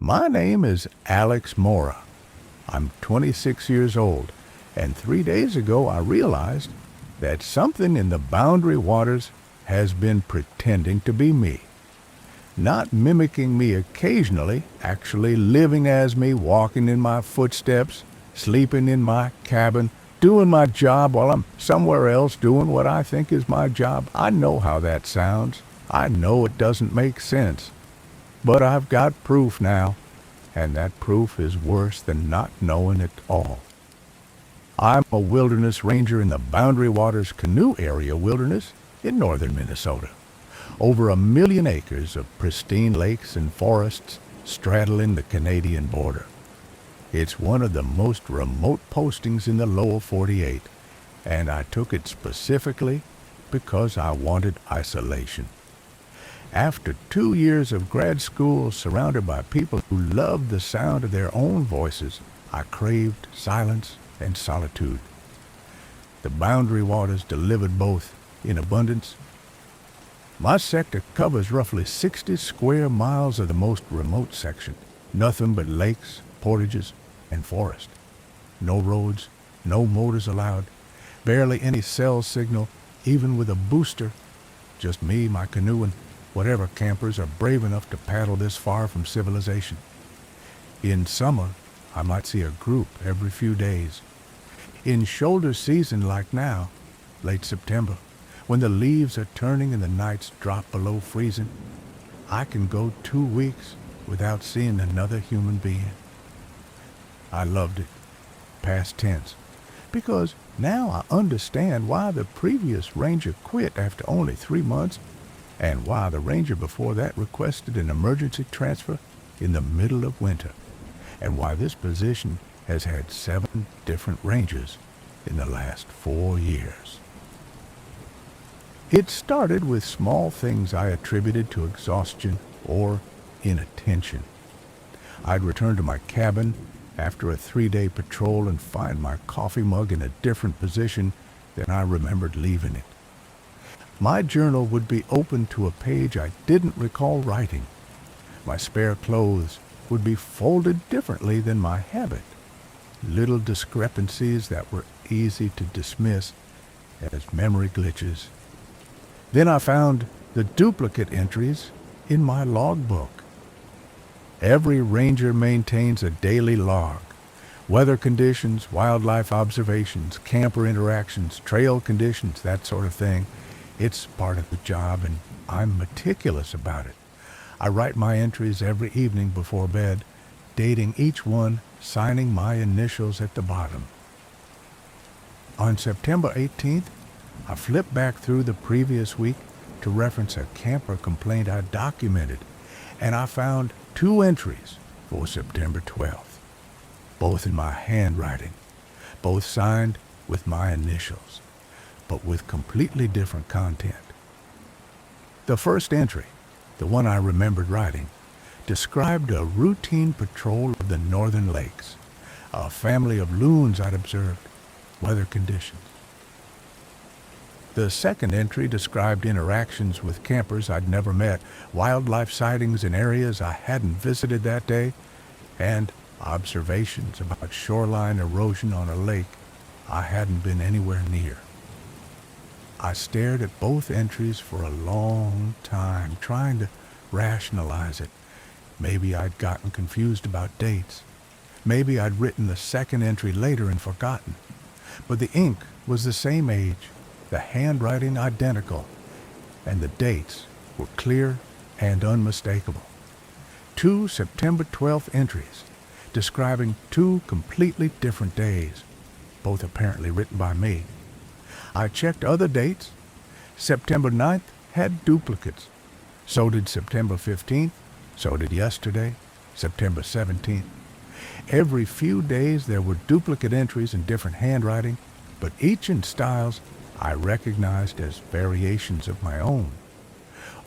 My name is Alex Mora. I'm 26 years old, and 3 days ago I realized that something in the boundary waters has been pretending to be me. Not mimicking me occasionally, actually living as me, walking in my footsteps, sleeping in my cabin, doing my job while I'm somewhere else doing what I think is my job. I know how that sounds. I know it doesn't make sense. But I've got proof now, and that proof is worse than not knowing at all. I'm a wilderness ranger in the Boundary Waters Canoe Area Wilderness in northern Minnesota. Over 1 million acres of pristine lakes and forests straddling the Canadian border. It's one of the most remote postings in the lower 48, and I took it specifically because I wanted isolation. After 2 years of grad school surrounded by people who loved the sound of their own voices, I craved silence and solitude. The Boundary Waters delivered both in abundance. My sector covers roughly 60 square miles of the most remote section. Nothing but lakes, portages, and forest. No roads, no motors allowed, barely any cell signal, even with a booster. Just me, my canoe, and whatever campers are brave enough to paddle this far from civilization. In summer, I might see a group every few days. In shoulder season like now, late September, when the leaves are turning and the nights drop below freezing, I can go 2 weeks without seeing another human being. I loved it, past tense, because now I understand why the previous ranger quit after only 3 months, and why the ranger before that requested an emergency transfer in the middle of winter, and why this position has had 7 different rangers in the last 4 years. It started with small things I attributed to exhaustion or inattention. I'd return to my cabin after a 3-day patrol and find my coffee mug in a different position than I remembered leaving it. My journal would be open to a page I didn't recall writing. My spare clothes would be folded differently than my habit. Little discrepancies that were easy to dismiss as memory glitches. Then I found the duplicate entries in my logbook. Every ranger maintains a daily log. Weather conditions, wildlife observations, camper interactions, trail conditions, that sort of thing. It's part of the job, and I'm meticulous about it. I write my entries every evening before bed, dating each one, signing my initials at the bottom. On September 18th, I flipped back through the previous week to reference a camper complaint I documented, and I found 2 entries for September 12th, both in my handwriting, both signed with my initials, but with completely different content. The first entry, the one I remembered writing, described a routine patrol of the northern lakes, a family of loons I'd observed, weather conditions. The second entry described interactions with campers I'd never met, wildlife sightings in areas I hadn't visited that day, and observations about shoreline erosion on a lake I hadn't been anywhere near. I stared at both entries for a long time, trying to rationalize it. Maybe I'd gotten confused about dates. Maybe I'd written the second entry later and forgotten. But the ink was the same age, the handwriting identical, and the dates were clear and unmistakable. 2 September 12th entries describing 2 completely different days, both apparently written by me. I checked other dates. September 9th had duplicates. So did September 15th. So did yesterday, September 17th. Every few days there were duplicate entries in different handwriting, but each in styles I recognized as variations of my own.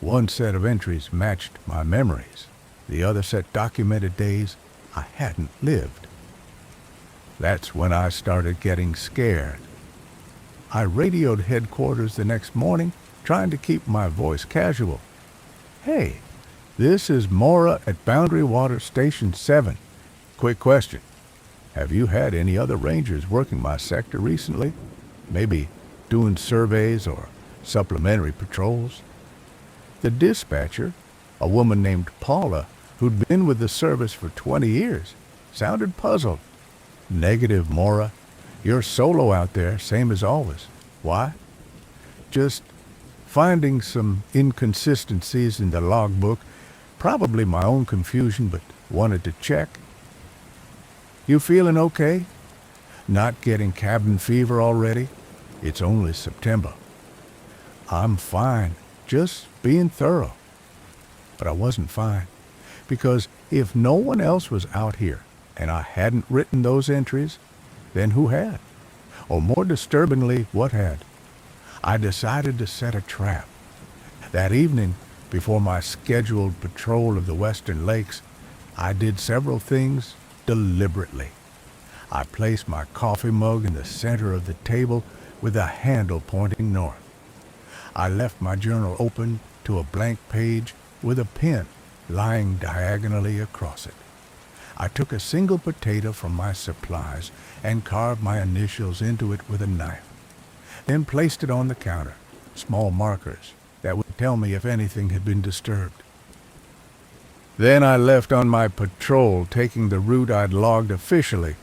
One set of entries matched my memories. The other set documented days I hadn't lived. That's when I started getting scared. I radioed headquarters the next morning, trying to keep my voice casual. "Hey, This is Mora at Boundary Water Station 7. Quick question. Have you had any other rangers working my sector recently? Maybe doing surveys or supplementary patrols? The dispatcher, a woman named Paula, who'd been with the service for 20 years, sounded puzzled. Negative, Mora. You're solo out there, same as always. Why? Just finding some inconsistencies in the logbook. Probably my own confusion, but wanted to check. You feeling okay? Not getting cabin fever already? It's only September. I'm fine, just being thorough. But I wasn't fine, because if no one else was out here and I hadn't written those entries, then who had? Or more disturbingly, what had? I decided to set a trap. That evening, before my scheduled patrol of the Western Lakes, I did several things deliberately. I placed my coffee mug in the center of the table with a handle pointing north. I left my journal open to a blank page with a pen lying diagonally across it. I took a single potato from my supplies and carved my initials into it with a knife, then placed it on the counter, small markers that would tell me if anything had been disturbed. Then I left on my patrol, taking the route I'd logged officially,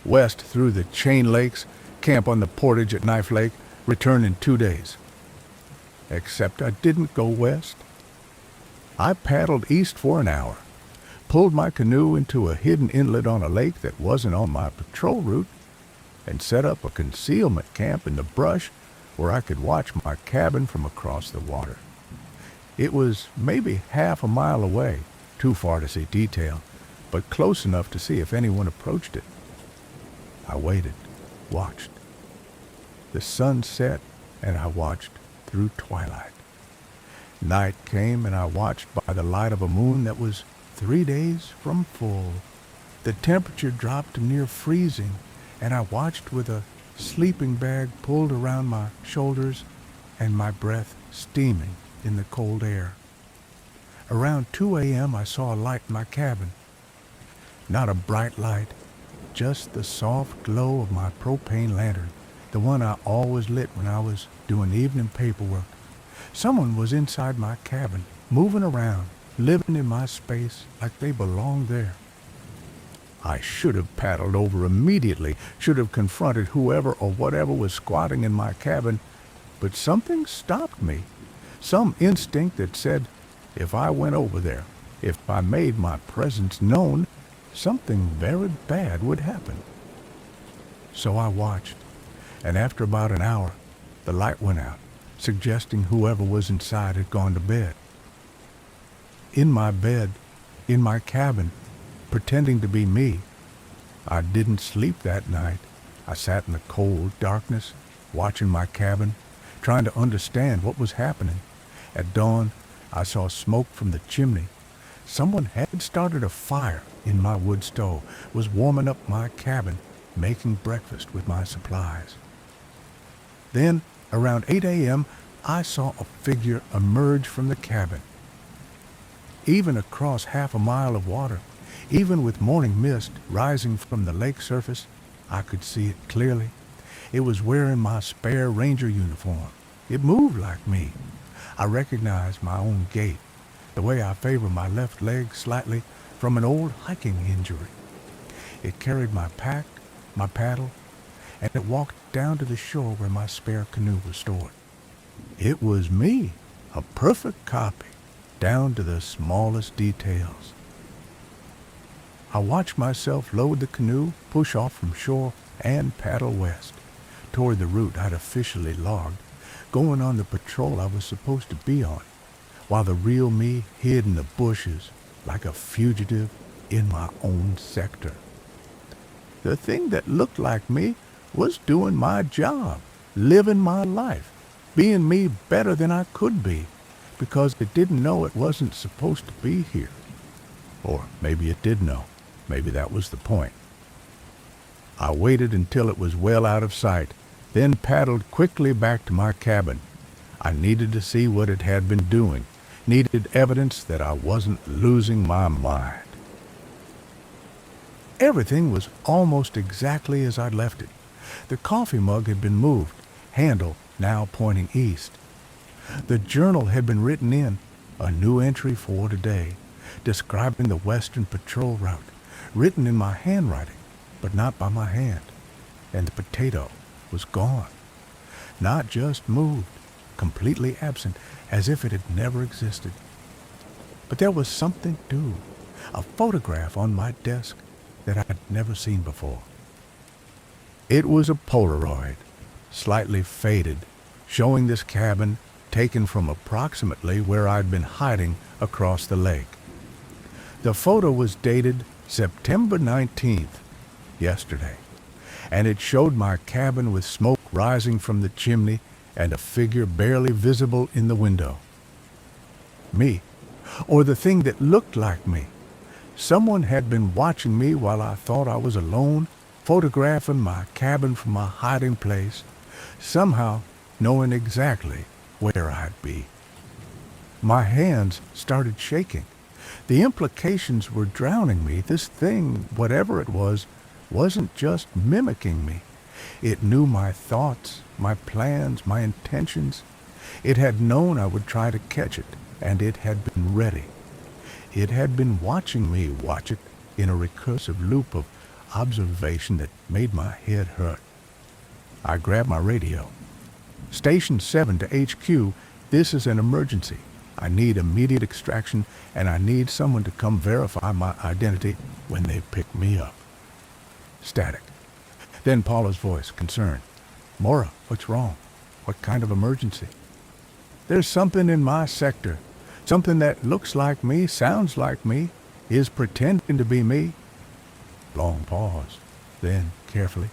west through the Chain Lakes, camp on the portage at Knife Lake, return in 2 days. Except I didn't go west. I paddled east for an hour, pulled my canoe into a hidden inlet on a lake that wasn't on my patrol route, and set up a concealment camp in the brush where I could watch my cabin from across the water. It was maybe half a mile away, too far to see detail, but close enough to see if anyone approached it. I waited, watched. The sun set, and I watched through twilight. Night came, and I watched by the light of a moon that was 3 days from full. The temperature dropped to near freezing, and I watched with a sleeping bag pulled around my shoulders and my breath steaming in the cold air. Around 2 a.m. I saw a light in my cabin. Not a bright light, just the soft glow of my propane lantern, the one I always lit when I was doing evening paperwork. Someone was inside my cabin, moving around, living in my space like they belonged there. I should have paddled over immediately, should have confronted whoever or whatever was squatting in my cabin, but something stopped me. Some instinct that said, if I went over there, if I made my presence known, something very bad would happen. So I watched, and after about an hour, the light went out, suggesting whoever was inside had gone to bed. In my bed, in my cabin, pretending to be me, I didn't sleep that night. I sat in the cold darkness, watching my cabin, trying to understand what was happening. At dawn, I saw smoke from the chimney. Someone had started a fire in my wood stove, was warming up my cabin, making breakfast with my supplies. Then, around 8 a.m., I saw a figure emerge from the cabin. Even across half a mile of water, even with morning mist rising from the lake surface, I could see it clearly. It was wearing my spare ranger uniform. It moved like me. I recognized my own gait, the way I favor my left leg slightly from an old hiking injury. It carried my pack, my paddle, and it walked down to the shore where my spare canoe was stored. It was me, a perfect copy, down to the smallest details. I watched myself load the canoe, push off from shore, and paddle west, toward the route I'd officially logged, going on the patrol I was supposed to be on, while the real me hid in the bushes like a fugitive in my own sector. The thing that looked like me was doing my job, living my life, being me better than I could be, because it didn't know it wasn't supposed to be here. Or maybe it did know. Maybe that was the point. I waited until it was well out of sight, then paddled quickly back to my cabin. I needed to see what it had been doing, needed evidence that I wasn't losing my mind. Everything was almost exactly as I'd left it. The coffee mug had been moved, handle now pointing east. The journal had been written in, a new entry for today, describing the Western Patrol route, written in my handwriting, but not by my hand. And the potato was gone. Not just moved, completely absent, as if it had never existed. But there was something too, a photograph on my desk that I'd never seen before. It was a Polaroid, slightly faded, showing this cabin taken from approximately where I'd been hiding across the lake. The photo was dated September 19th, yesterday, and it showed my cabin with smoke rising from the chimney and a figure barely visible in the window. Me, or the thing that looked like me. Someone had been watching me while I thought I was alone, photographing my cabin from my hiding place, somehow knowing exactly where I'd be. My hands started shaking. The implications were drowning me. This thing, whatever it was, wasn't just mimicking me. It knew my thoughts, my plans, my intentions. It had known I would try to catch it, and it had been ready. It had been watching me watch it in a recursive loop of observation that made my head hurt. I grabbed my radio. Station 7 to HQ, this is an emergency. I need immediate extraction, and I need someone to come verify my identity when they pick me up. Static. Then Paula's voice, concerned. Mora, what's wrong? What kind of emergency? There's something in my sector. Something that looks like me, sounds like me, is pretending to be me. Long pause. Then, carefully,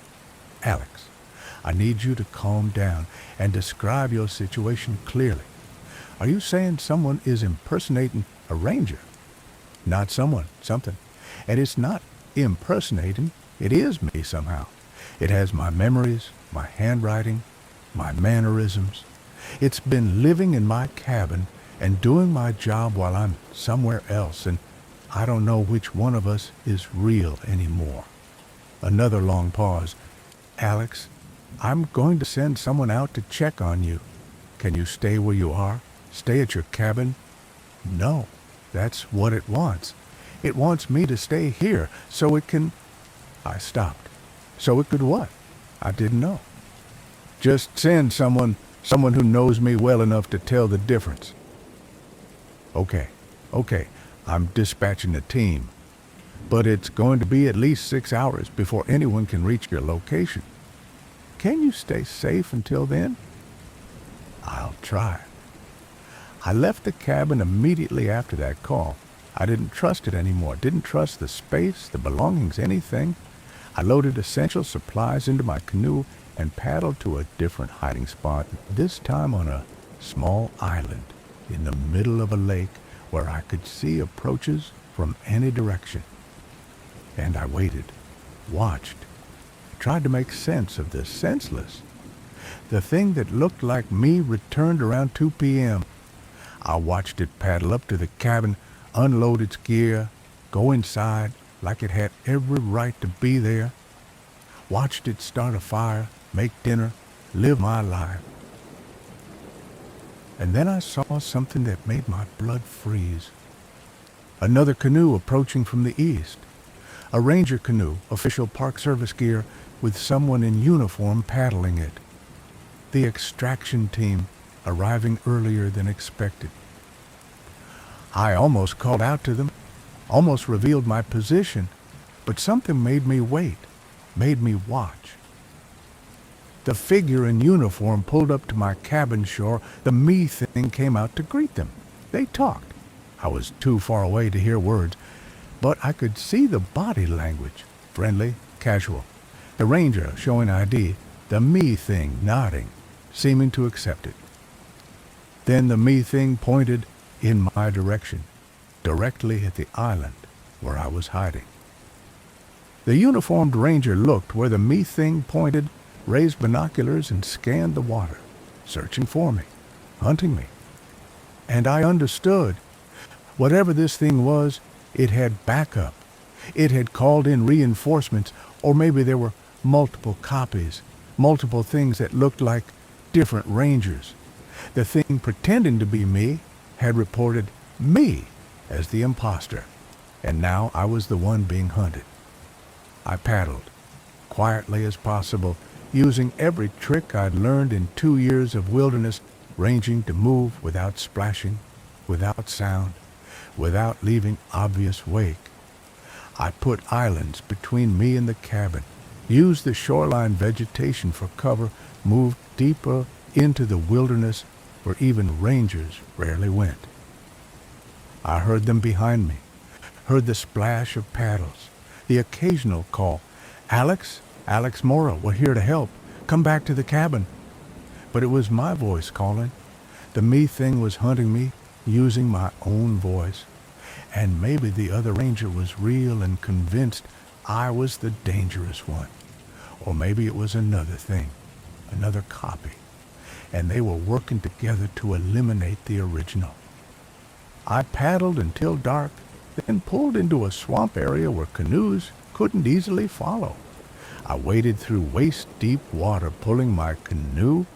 Alex, I need you to calm down and describe your situation clearly. Are you saying someone is impersonating a ranger? Not someone, something. And it's not impersonating, it is me somehow. It has my memories, my handwriting, my mannerisms. It's been living in my cabin and doing my job while I'm somewhere else, and I don't know which one of us is real anymore. Another long pause. Alex, I'm going to send someone out to check on you. Can you stay where you are? Stay at your cabin? No, that's what it wants. It wants me to stay here so it can... I stopped. So it could what? I didn't know. Just send someone who knows me well enough to tell the difference. Okay, I'm dispatching a team. But it's going to be at least 6 hours before anyone can reach your location. Can you stay safe until then? I'll try. I left the cabin immediately after that call. I didn't trust it anymore, didn't trust the space, the belongings, anything. I loaded essential supplies into my canoe and paddled to a different hiding spot, this time on a small island in the middle of a lake where I could see approaches from any direction. And I waited, watched, tried to make sense of the senseless. The thing that looked like me returned around 2 p.m. I watched it paddle up to the cabin, unload its gear, go inside like it had every right to be there. Watched it start a fire, make dinner, live my life. And then I saw something that made my blood freeze. Another canoe approaching from the east. A ranger canoe, official Park Service gear, with someone in uniform paddling it. The extraction team arriving earlier than expected. I almost called out to them, almost revealed my position, but something made me wait, made me watch. The figure in uniform pulled up to my cabin shore. The me thing came out to greet them. They talked. I was too far away to hear words, but I could see the body language, friendly, casual. The ranger showing ID, the me thing nodding, seeming to accept it. Then the me thing pointed in my direction, directly at the island where I was hiding. The uniformed ranger looked where the me thing pointed, raised binoculars and scanned the water, searching for me, hunting me. And I understood. Whatever this thing was, it had backup. It had called in reinforcements, or maybe there were multiple copies, multiple things that looked like different rangers. The thing pretending to be me had reported me as the imposter, and now I was the one being hunted. I paddled, quietly as possible, using every trick I'd learned in 2 years of wilderness ranging to move without splashing, without sound, without leaving obvious wake. I put islands between me and the cabin, used the shoreline vegetation for cover, moved deeper into the wilderness where even rangers rarely went. I heard them behind me, heard the splash of paddles, the occasional call, "Alex, Alex Mora, we're here to help. Come back to the cabin." But it was my voice calling. The me thing was hunting me, using my own voice. And maybe the other ranger was real and convinced I was the dangerous one. Or maybe it was another thing, another copy. And they were working together to eliminate the original. I paddled until dark, then pulled into a swamp area where canoes couldn't easily follow. I waded through waist-deep water, pulling my canoe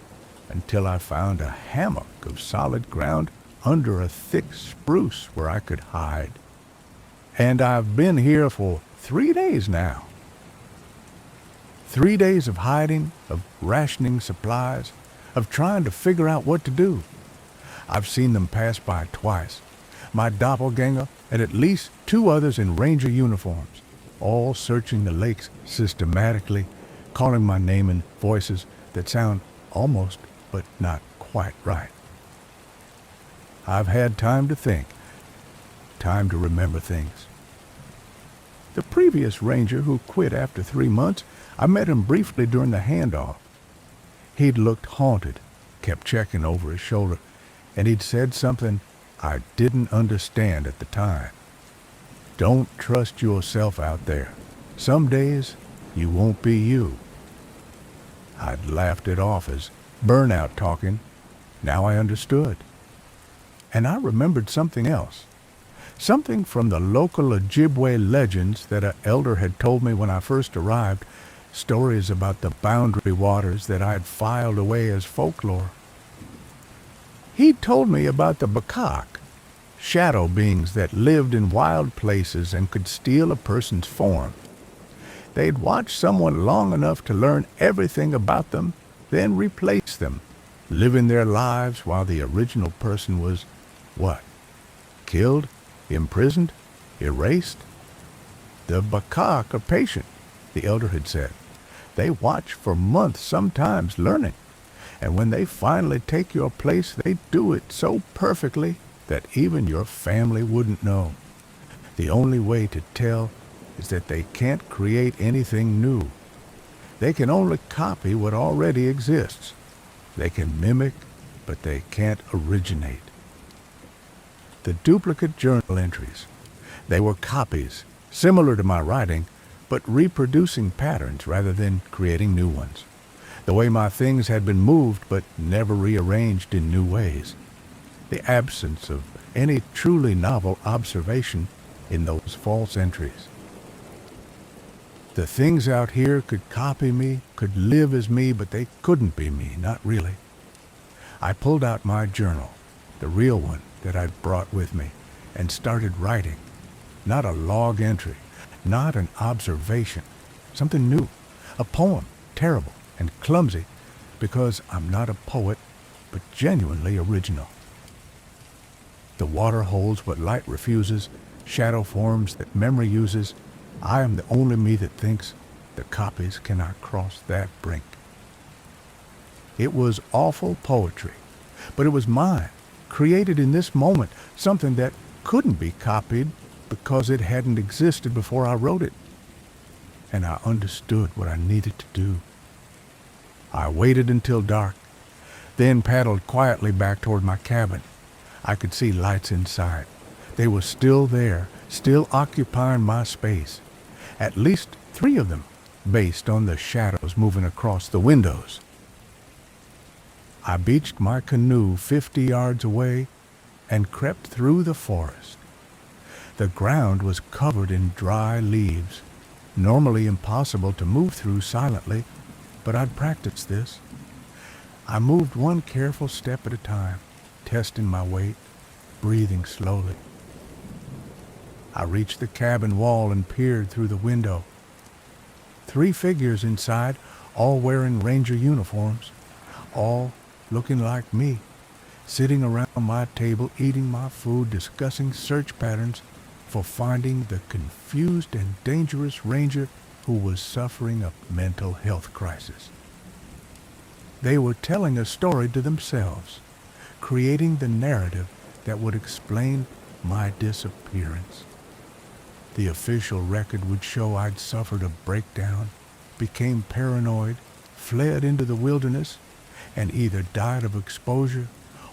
until I found a hammock of solid ground under a thick spruce where I could hide. And I've been here for 3 days now. 3 days of hiding, of rationing supplies, of trying to figure out what to do. I've seen them pass by twice, my doppelganger and at least 2 others in ranger uniforms, all searching the lakes systematically, calling my name in voices that sound almost but not quite right. I've had time to think, time to remember things. The previous ranger who quit after 3 months, I met him briefly during the handoff. He'd looked haunted, kept checking over his shoulder, and he'd said something I didn't understand at the time. Don't trust yourself out there. Some days you won't be you. I'd laughed it off as burnout talking. Now I understood. And I remembered something else. Something from the local Ojibwe legends that an elder had told me when I first arrived, stories about the boundary waters that I'd filed away as folklore. He'd told me about the Bakak, shadow beings that lived in wild places and could steal a person's form. They'd watch someone long enough to learn everything about them, then replace them, living their lives while the original person was, what? Killed? Imprisoned? Erased? The Bakak are patient, the elder had said. They watch for months, sometimes learning. And when they finally take your place, they do it so perfectly that even your family wouldn't know. The only way to tell is that they can't create anything new. They can only copy what already exists. They can mimic, but they can't originate. The duplicate journal entries. They were copies, similar to my writing, but reproducing patterns rather than creating new ones. The way my things had been moved but never rearranged in new ways. The absence of any truly novel observation in those false entries. The things out here could copy me, could live as me, but they couldn't be me, not really. I pulled out my journal, the real one that I'd brought with me, and started writing. Not a log entry, not an observation, something new, a poem, terrible and clumsy, because I'm not a poet, but genuinely original. The water holds what light refuses, shadow forms that memory uses. I am the only me that thinks the copies cannot cross that brink. It was awful poetry, but it was mine, created in this moment, something that couldn't be copied because it hadn't existed before I wrote it. And I understood what I needed to do. I waited until dark, then paddled quietly back toward my cabin. I could see lights inside. They were still there, still occupying my space. At least 3 of them, based on the shadows moving across the windows. I beached my canoe 50 yards away and crept through the forest. The ground was covered in dry leaves, normally impossible to move through silently, but I'd practiced this. I moved one careful step at a time, testing my weight, breathing slowly. I reached the cabin wall and peered through the window. 3 figures inside, all wearing ranger uniforms, all looking like me, sitting around my table, eating my food, discussing search patterns for finding the confused and dangerous ranger who was suffering a mental health crisis. They were telling a story to themselves, creating the narrative that would explain my disappearance. The official record would show I'd suffered a breakdown, became paranoid, fled into the wilderness, and either died of exposure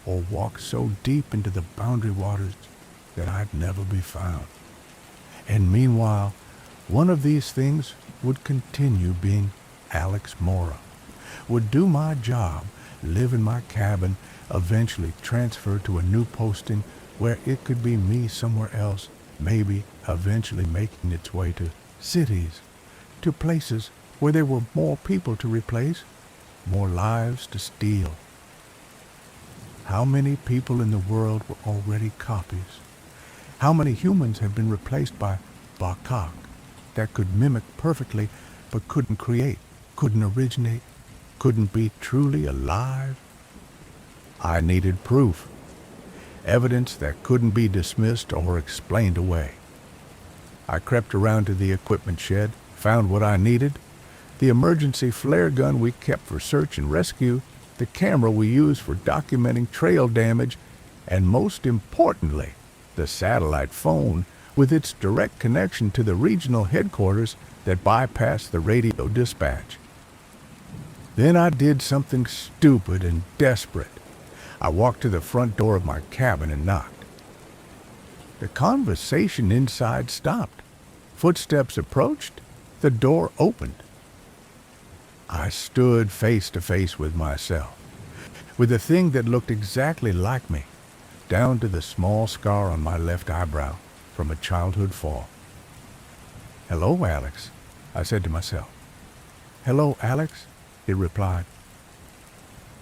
or walked so deep into the boundary waters that I'd never be found. And meanwhile, one of these things would continue being Alex Mora, would do my job, live in my cabin, eventually transfer to a new posting where it could be me somewhere else, maybe eventually making its way to cities, to places where there were more people to replace, more lives to steal. How many people in the world were already copies? How many humans have been replaced by Bakak that could mimic perfectly but couldn't create, couldn't originate, couldn't be truly alive? I needed proof, evidence that couldn't be dismissed or explained away. I crept around to the equipment shed, found what I needed, the emergency flare gun we kept for search and rescue, the camera we used for documenting trail damage, and most importantly, the satellite phone with its direct connection to the regional headquarters that bypassed the radio dispatch. Then I did something stupid and desperate. I walked to the front door of my cabin and knocked. The conversation inside stopped. Footsteps approached. The door opened. I stood face to face with myself, with a thing that looked exactly like me, down to the small scar on my left eyebrow from a childhood fall. "Hello, Alex," I said to myself. "Hello, Alex," it replied.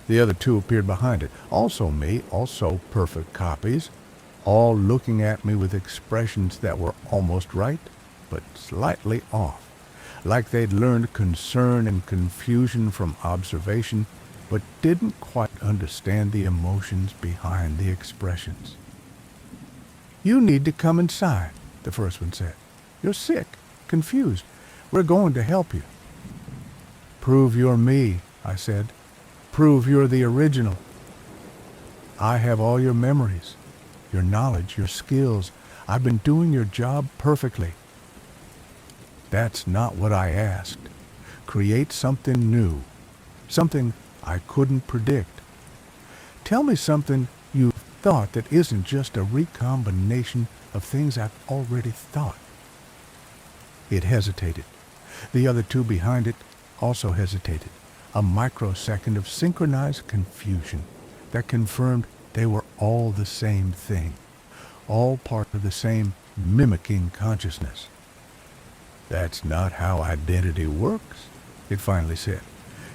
The other 2 appeared behind it, also me, also perfect copies, all looking at me with expressions that were almost right, but slightly off, like they'd learned concern and confusion from observation, but didn't quite understand the emotions behind the expressions. "You need to come inside," the first one said. "You're sick, confused. We're going to help you." "Prove you're me," I said. "Prove you're the original. I have all your memories, your knowledge, your skills. I've been doing your job perfectly." "That's not what I asked. Create something new, something I couldn't predict. Tell me something you've thought that isn't just a recombination of things I've already thought." It hesitated. The other 2 behind it also hesitated. A microsecond of synchronized confusion that confirmed they were all the same thing, all part of the same mimicking consciousness. "That's not how identity works," it finally said.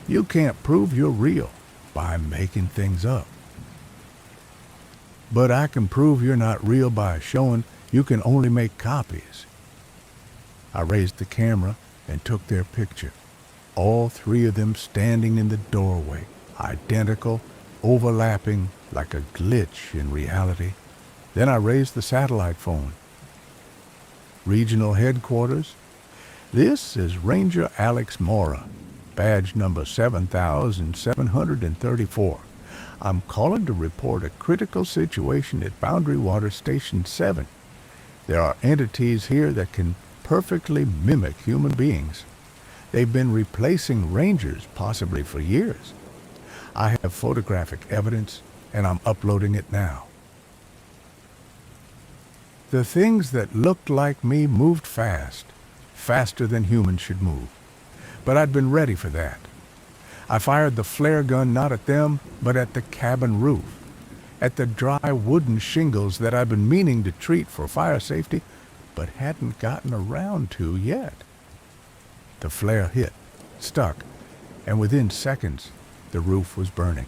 "You can't prove you're real by making things up." "But I can prove you're not real by showing you can only make copies." I raised the camera and took their picture. All 3 of them standing in the doorway, identical, overlapping like a glitch in reality. Then I raised the satellite phone. "Regional headquarters. This is Ranger Alex Mora, badge number 7734. I'm calling to report a critical situation at Boundary Water Station 7. There are entities here that can perfectly mimic human beings. They've been replacing rangers, possibly for years. I have photographic evidence, and I'm uploading it now." The things that looked like me moved fast, faster than humans should move. But I'd been ready for that. I fired the flare gun not at them, but at the cabin roof. at the dry wooden shingles that I'd been meaning to treat for fire safety, but hadn't gotten around to yet. The flare hit, stuck, and within seconds, the roof was burning.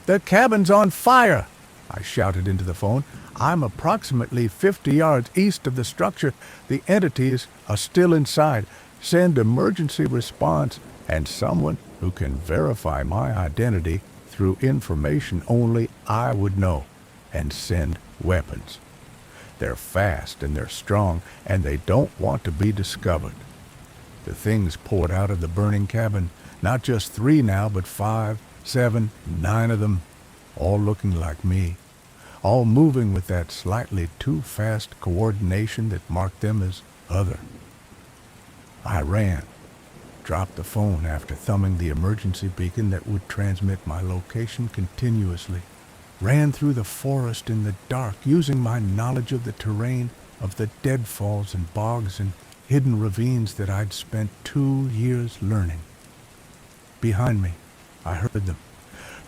"The cabin's on fire!" I shouted into the phone. "I'm approximately 50 yards east of the structure. The entities are still inside. Send emergency response and someone who can verify my identity through information only I would know, and send weapons. They're fast and they're strong, and they don't want to be discovered." The things poured out of the burning cabin, not just 3 now, but 5, 7, 9 of them, all looking like me, all moving with that slightly too fast coordination that marked them as other. I ran, dropped the phone after thumbing the emergency beacon that would transmit my location continuously, ran through the forest in the dark, using my knowledge of the terrain, of the deadfalls and bogs and hidden ravines that I'd spent 2 years learning. Behind me, I heard them,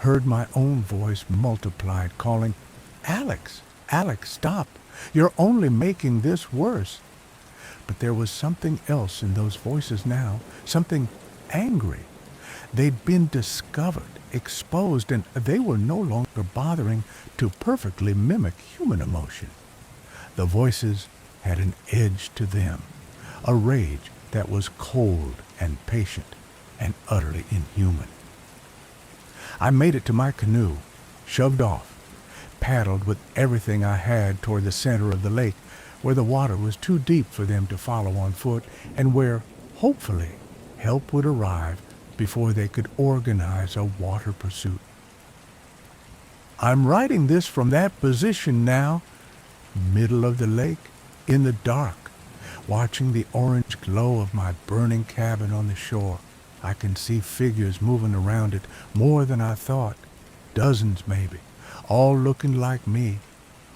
heard my own voice multiplied, calling, "Alex, Alex, stop. You're only making this worse." But there was something else in those voices now, something angry. They'd been discovered, exposed, and they were no longer bothering to perfectly mimic human emotion. The voices had an edge to them, a rage that was cold and patient and utterly inhuman. I made it to my canoe, shoved off, paddled with everything I had toward the center of the lake, where the water was too deep for them to follow on foot, and where, hopefully, help would arrive before they could organize a water pursuit. I'm writing this from that position now, middle of the lake, in the dark, watching the orange glow of my burning cabin on the shore. I can see figures moving around it, more than I thought, dozens maybe, all looking like me,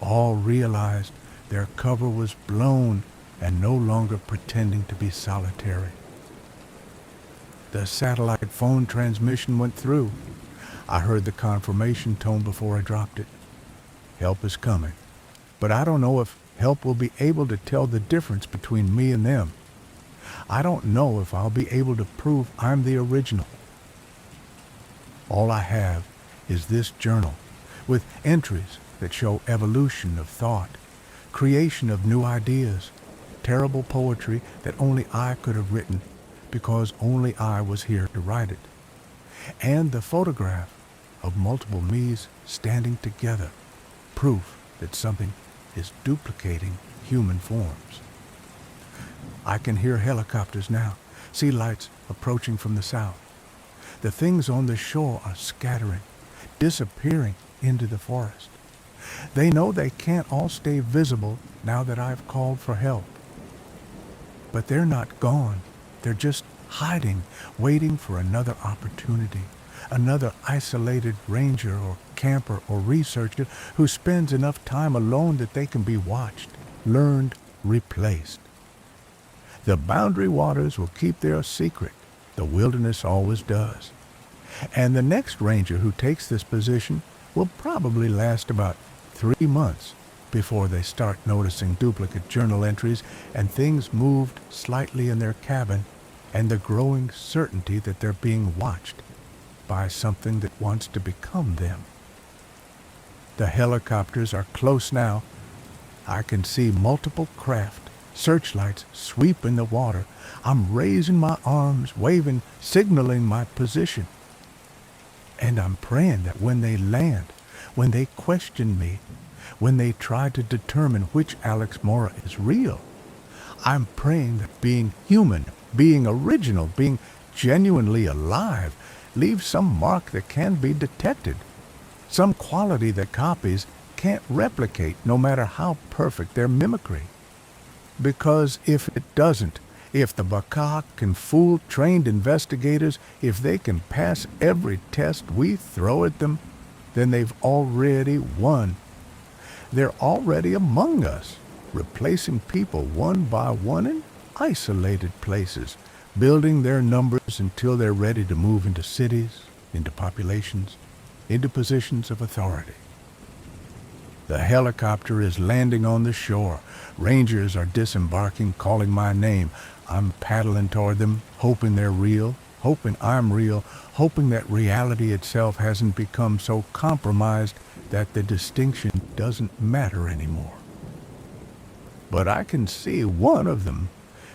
all realized their cover was blown and no longer pretending to be solitary. The satellite phone transmission went through. I heard the confirmation tone before I dropped it. Help is coming, but I don't know if help will be able to tell the difference between me and them. I don't know if I'll be able to prove I'm the original. All I have is this journal with entries that show evolution of thought, creation of new ideas, terrible poetry that only I could have written because only I was here to write it, and the photograph of multiple me's standing together, proof that something is duplicating human forms. I can hear helicopters now, sea lights approaching from the south. The things on the shore are scattering, disappearing into the forest. They know they can't all stay visible now that I've called for help. But they're not gone. They're just hiding, waiting for another opportunity, another isolated ranger or camper or researcher who spends enough time alone that they can be watched, learned, replaced. The boundary waters will keep their secret. The wilderness always does. And the next ranger who takes this position will probably last about 3 months before they start noticing duplicate journal entries and things moved slightly in their cabin, and the growing certainty that they're being watched by something that wants to become them. The helicopters are close now. I can see multiple craft, searchlights sweep in the water. I'm raising my arms, waving, signaling my position. And I'm praying that when they land, when they question me, when they try to determine which Alex Mora is real, I'm praying that being human, being original, being genuinely alive, leaves some mark that can be detected, some quality that copies can't replicate no matter how perfect their mimicry. Because if it doesn't, if the Baka can fool trained investigators, if they can pass every test we throw at them, then they've already won. They're already among us, replacing people one by one in isolated places, building their numbers until they're ready to move into cities, into populations. into positions of authority. The helicopter is landing on the shore. Rangers are disembarking, calling my name. I'm paddling toward them, hoping they're real, hoping I'm real, hoping that reality itself hasn't become so compromised that the distinction doesn't matter anymore. But I can see one of them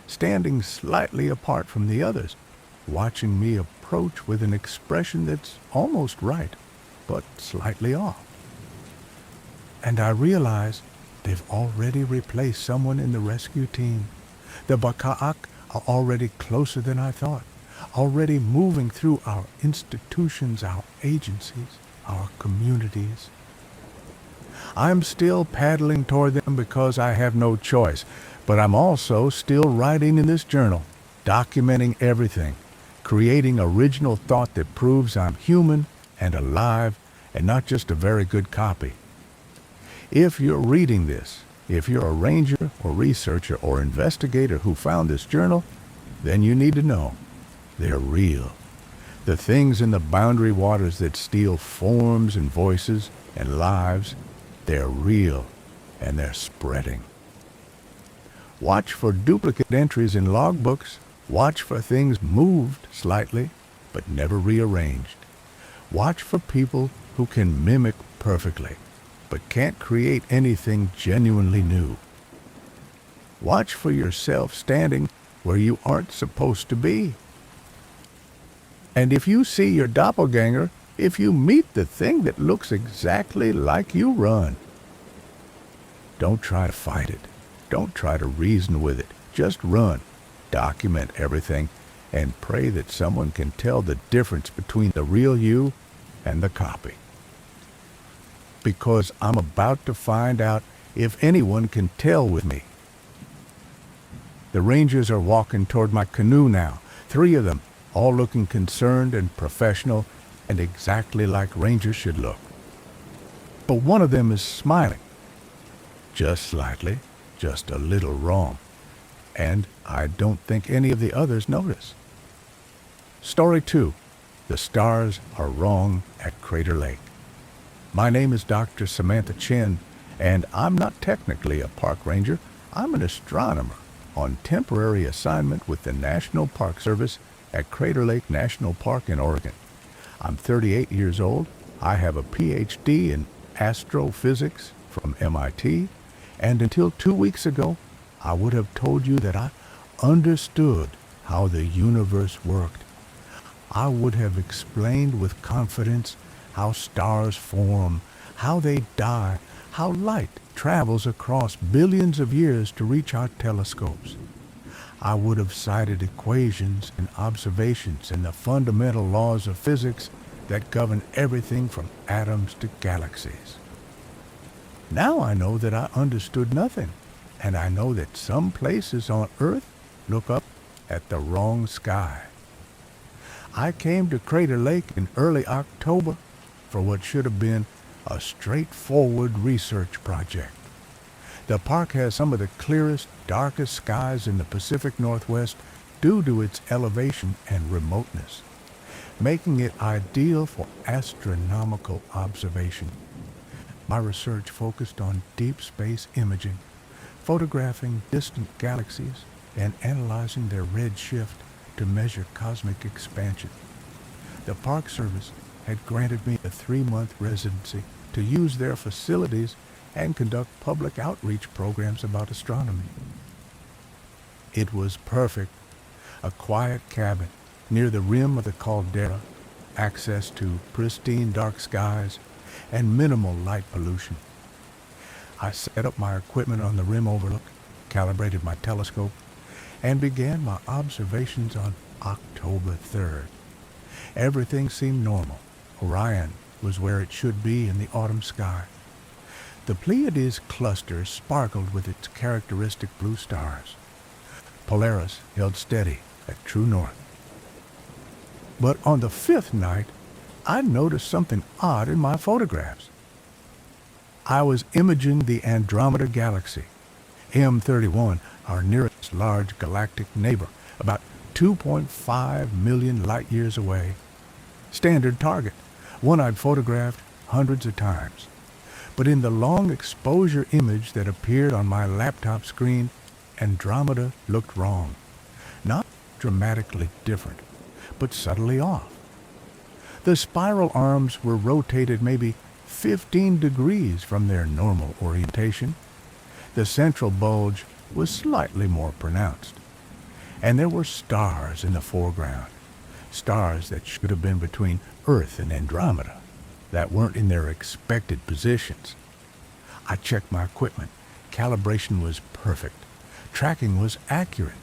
standing slightly apart from the others, watching me approach with an expression that's almost right, but slightly off. And I realize they've already replaced someone in the rescue team. The Baka'ak are already closer than I thought, already moving through our institutions, our agencies, our communities. I'm still paddling toward them because I have no choice, but I'm also still writing in this journal, documenting everything, creating original thought that proves I'm human and alive and not just a very good copy. If you're reading this, if you're a ranger or researcher or investigator who found this journal, then you need to know they're real. The things in the boundary waters that steal forms and voices and lives, they're real and they're spreading. Watch for duplicate entries in logbooks. Watch for things moved slightly but never rearranged. Watch for people who can mimic perfectly but can't create anything genuinely new. Watch for yourself standing where you aren't supposed to be. And if you see your doppelganger, if you meet the thing that looks exactly like you, run. Don't try to fight it. Don't try to reason with it. Just run. Document everything and pray that someone can tell the difference between the real you and the copy. Because I'm about to find out if anyone can tell with me. The Rangers are walking toward my canoe now, 3 of them, all looking concerned and professional and exactly like Rangers should look. But one of them is smiling. Just slightly, just a little wrong. And I don't think any of the others notice. Story 2. The stars are wrong at Crater Lake. My name is Dr. Samantha Chen, and I'm not technically a park ranger. I'm an astronomer on temporary assignment with the National Park Service at Crater Lake National Park in Oregon. I'm 38 years old. I have a PhD in astrophysics from MIT, and until 2 weeks ago, I would have told you that I understood how the universe worked. I would have explained with confidence how stars form, how they die, how light travels across billions of years to reach our telescopes. I would have cited equations and observations and the fundamental laws of physics that govern everything from atoms to galaxies. Now I know that I understood nothing, and I know that some places on Earth look up at the wrong sky. I came to Crater Lake in early October for what should have been a straightforward research project. The park has some of the clearest, darkest skies in the Pacific Northwest due to its elevation and remoteness, making it ideal for astronomical observation. My research focused on deep space imaging, photographing distant galaxies and analyzing their redshift to measure cosmic expansion. The Park Service had granted me a 3-month residency to use their facilities and conduct public outreach programs about astronomy. It was perfect. A quiet cabin near the rim of the caldera, access to pristine dark skies, and minimal light pollution. I set up my equipment on the rim overlook, calibrated my telescope, and began my observations on October 3rd. Everything seemed normal. Orion was where it should be in the autumn sky. The Pleiades cluster sparkled with its characteristic blue stars. Polaris held steady at true north. But on the 5th night, I noticed something odd in my photographs. I was imaging the Andromeda Galaxy, M31, our nearest large galactic neighbor, about 2.5 million light-years away. Standard target, one I'd photographed hundreds of times. But in the long exposure image that appeared on my laptop screen, Andromeda looked wrong. Not dramatically different, but subtly off. The spiral arms were rotated maybe 15 degrees from their normal orientation. The central bulge was slightly more pronounced. And there were stars in the foreground, stars that should have been between Earth and Andromeda, that weren't in their expected positions. I checked my equipment. Calibration was perfect. Tracking was accurate.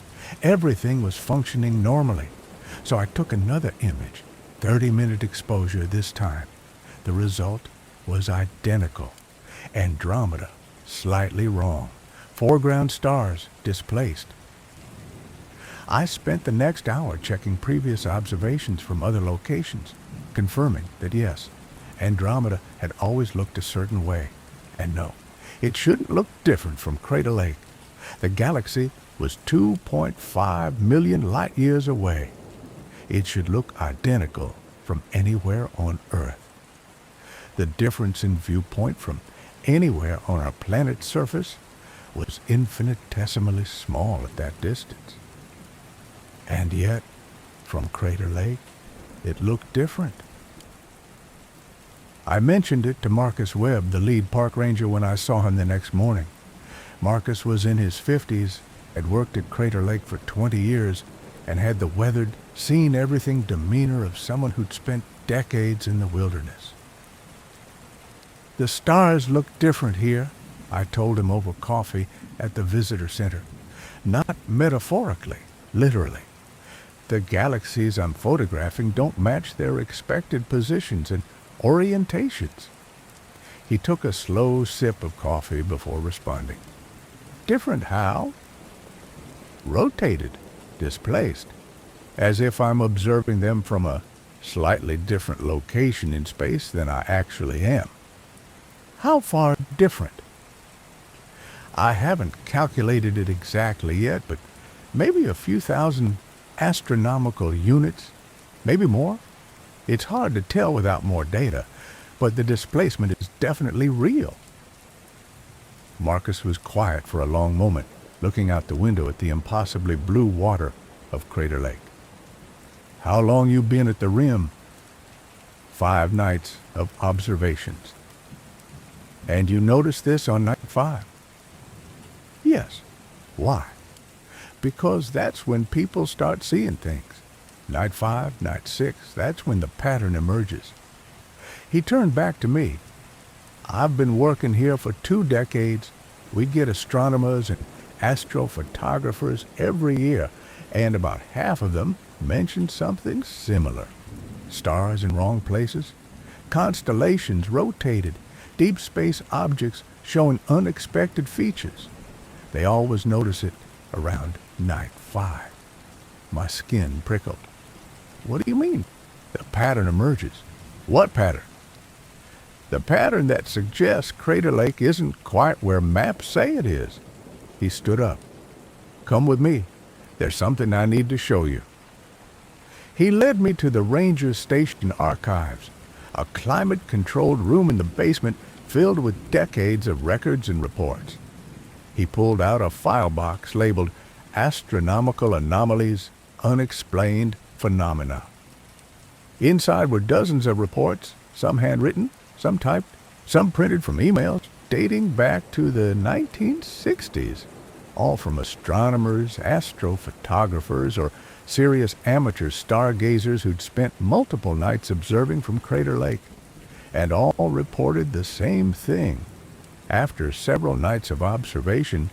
Everything was functioning normally. So I took another image, 30-minute exposure this time. The result was identical. Andromeda, slightly wrong. Foreground stars displaced. I spent the next hour checking previous observations from other locations, confirming that yes, Andromeda had always looked a certain way. And no, it shouldn't look different from Crater Lake. The galaxy was 2.5 million light years away. It should look identical from anywhere on Earth. The difference in viewpoint from anywhere on our planet's surface was infinitesimally small at that distance. And yet, from Crater Lake, it looked different. I mentioned it to Marcus Webb, the lead park ranger, when I saw him the next morning. Marcus was in his 50s, had worked at Crater Lake for 20 years, and had the weathered, seen everything demeanor of someone who'd spent decades in the wilderness. The stars look different here, I told him over coffee at the visitor center. Not metaphorically, literally. The galaxies I'm photographing don't match their expected positions and orientations. He took a slow sip of coffee before responding. Different how? Rotated, displaced, as if I'm observing them from a slightly different location in space than I actually am. How far different? I haven't calculated it exactly yet, but maybe a few thousand astronomical units, maybe more. It's hard to tell without more data, but the displacement is definitely real. Marcus was quiet for a long moment, looking out the window at the impossibly blue water of Crater Lake. How long you been at the rim? 5 nights of observations. And you noticed this on night 5? Yes. Why? Because that's when people start seeing things. Night 5, night 6, that's when the pattern emerges. He turned back to me. I've been working here for 2 decades. We get astronomers and astrophotographers every year, and about half of them mention something similar. Stars in wrong places, constellations rotated, deep space objects showing unexpected features. They always notice it around night 5. My skin prickled. What do you mean? The pattern emerges. What pattern? The pattern that suggests Crater Lake isn't quite where maps say it is. He stood up. Come with me. There's something I need to show you. He led me to the Ranger Station archives, a climate-controlled room in the basement filled with decades of records and reports. He pulled out a file box labeled Astronomical Anomalies, Unexplained Phenomena. Inside were dozens of reports, some handwritten, some typed, some printed from emails dating back to the 1960s, all from astronomers, astrophotographers, or serious amateur stargazers who'd spent multiple nights observing from Crater Lake, and all reported the same thing. After several nights of observation,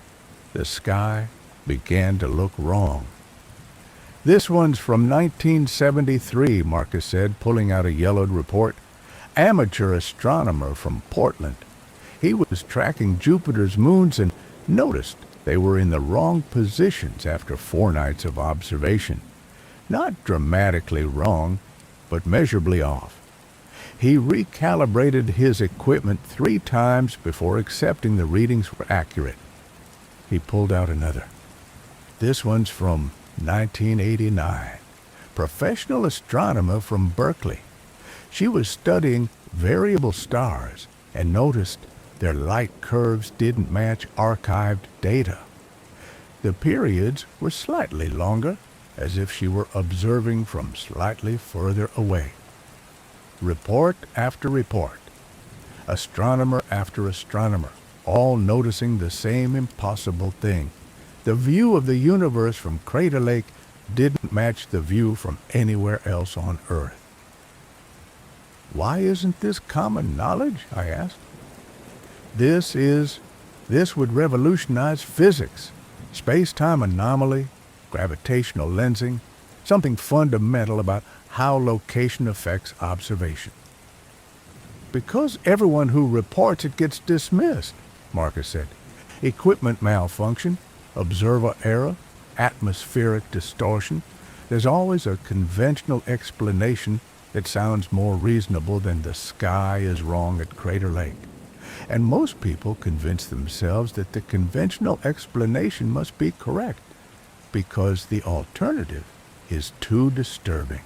the sky began to look wrong. This one's from 1973, Marcus said, pulling out a yellowed report. Amateur astronomer from Portland. He was tracking Jupiter's moons and noticed they were in the wrong positions after 4 nights of observation. Not dramatically wrong, but measurably off. He recalibrated his equipment 3 times before accepting the readings were accurate. He pulled out another. This one's from 1989. Professional astronomer from Berkeley. She was studying variable stars and noticed their light curves didn't match archived data. The periods were slightly longer, as if she were observing from slightly further away. Report after report, astronomer after astronomer, all noticing the same impossible thing. The view of the universe from Crater Lake didn't match the view from anywhere else on Earth. Why isn't this common knowledge? I asked. This would revolutionize physics, space-time anomaly, gravitational lensing, something fundamental about how location affects observation. Because everyone who reports it gets dismissed, Marcus said. Equipment malfunction, observer error, atmospheric distortion. There's always a conventional explanation that sounds more reasonable than the sky is wrong at Crater Lake. And most people convince themselves that the conventional explanation must be correct because the alternative is too disturbing.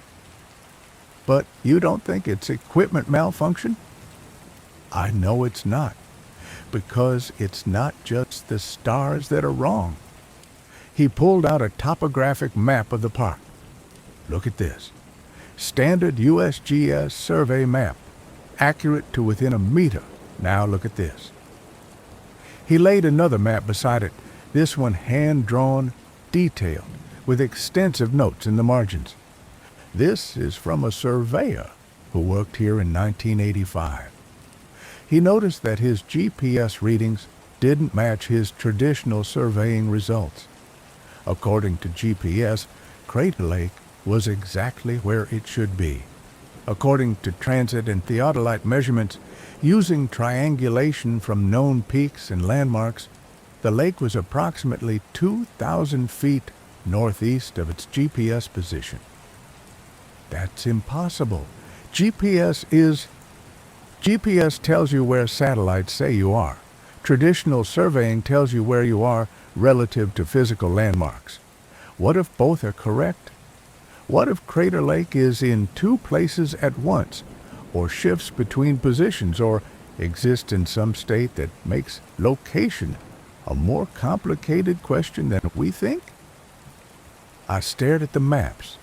But you don't think it's equipment malfunction? I know it's not, because it's not just the stars that are wrong. He pulled out a topographic map of the park. Look at this. Standard USGS survey map, accurate to within a meter. Now look at this. He laid another map beside it, this one hand-drawn, detailed, with extensive notes in the margins. This is from a surveyor who worked here in 1985. He noticed that his GPS readings didn't match his traditional surveying results. According to GPS, Crater Lake was exactly where it should be. According to transit and theodolite measurements, using triangulation from known peaks and landmarks, the lake was approximately 2,000 feet northeast of its GPS position. That's impossible. GPS tells you where satellites say you are. Traditional surveying tells you where you are relative to physical landmarks. What if both are correct? What if Crater Lake is in two places at once, or shifts between positions, or exists in some state that makes location a more complicated question than we think? I stared at the maps,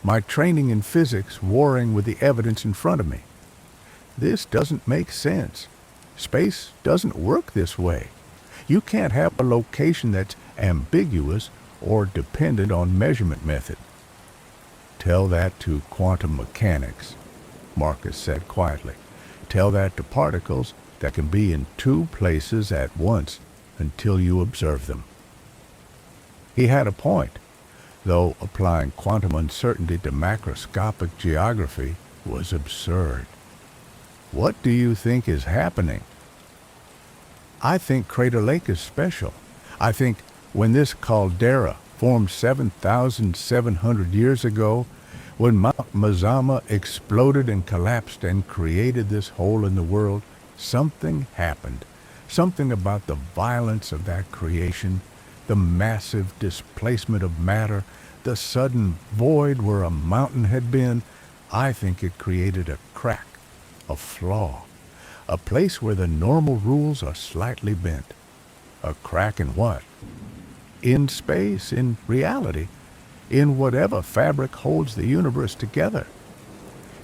my training in physics warring with the evidence in front of me. This doesn't make sense. Space doesn't work this way. You can't have a location that's ambiguous or dependent on measurement method. Tell that to quantum mechanics, Marcus said quietly. Tell that to particles that can be in two places at once until you observe them. He had a point, though applying quantum uncertainty to macroscopic geography was absurd. What do you think is happening? I think Crater Lake is special. I think when this caldera formed 7,700 years ago, when Mount Mazama exploded and collapsed and created this hole in the world, something happened. Something about the violence of that creation, the massive displacement of matter, the sudden void where a mountain had been. I think it created a crack, a flaw, a place where the normal rules are slightly bent. A crack in what? In space, in reality, in whatever fabric holds the universe together.